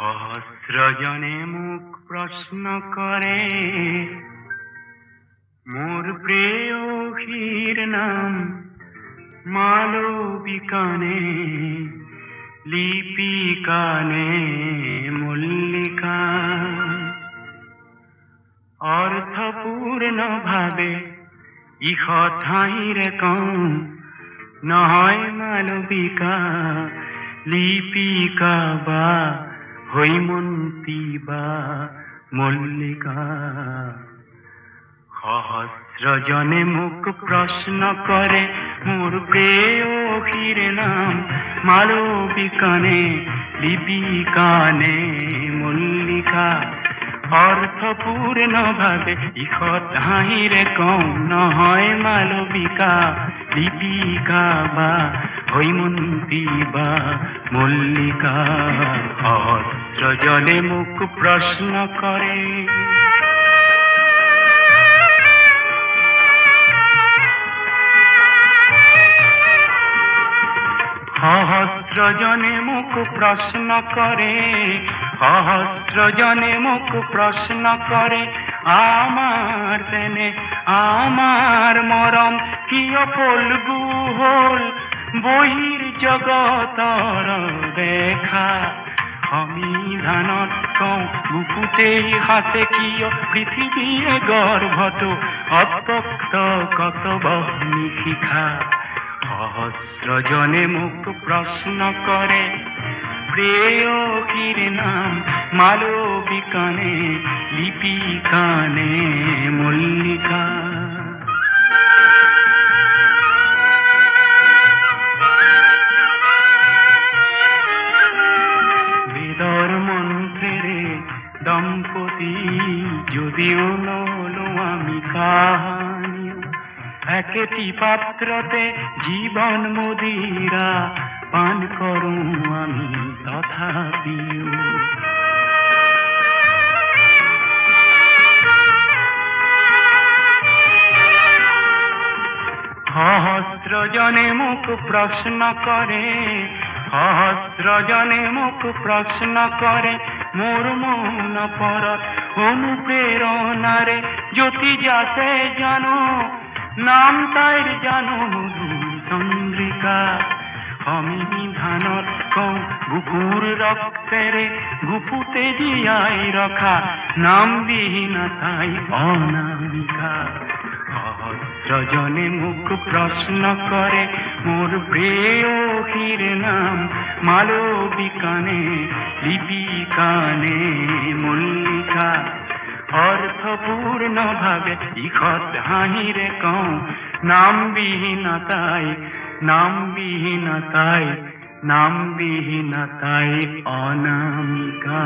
সহস্রজনে মুখ প্রশ্ন করে মোর প্রেয়সীর নাম মালবিকানে, লিপিকানে মল্লিকা। অর্থপূর্ণ ভাবে ইহ ঠাঁইরে কম নহয় মালবিকা, লিপিকা বা হৈমন্তী বা মল্লিকা। সহস্রজনে মুখ প্রশ্ন করে মোর প্রেয়সীর নাম মালবিকানে, লিপিকানে মল্লিকা। অর্থপূর্ণ ভাবে ইহ ঠাঁইরে কম নহয় মালবিকা, লিপিকা বা হৈমন্তী বা মল্লিকা। সহস্রজনে মুখ প্রশ্ন করে। সহস্রজনে মুখ প্রশ্ন করে, সহস্রজনে মুখ প্রশ্ন করে আমার তেনে আমার মরম কিয় ফলগু হল বহির জগতর দেখা। সমিধানত কওঁ বুকুতেই হাতে কিয় পৃথিৱীয়ে গৰ্ভত অত্যক্ত কতব নিশিখা। সহস্রজনে মুখ প্রশ্ন করে প্রেয়সীর নাম মালবিকানে, লিপিকানে মল্লিকা। বেদর মন্ত্রে দম্পতি যদিও নলো আমি কাহানি, একটি পাত্রতে জীবন মদিরা পান করু আমি তথাপিও। সহস্রজনে মুখ প্রশ্ন করে, সহস্রজনে মুখ প্রশ্ন করে মোর মন পরত অনুপ্রেরণারে জ্যোতি যাতে জানো নাম তাইর জানো মধু চন্দ্রিকা। সমিধানত কওঁ বুকুর রক্তেরে গুপুতে জিয়াই রখা নাম বিহীন তাই অনামিকা। সহস্রজনে মুখ প্রশ্ন করে মোর প্রেয়সীর নাম মালবিকানে, লিপিকানে মল্লিকা। অর্থপূর্ণ ভাবে ইহ ঠাঁইরে কওঁ নাম বিহীনতাই, নাম বিহীনতাই, নাম বিহীনতাই অনামিকা।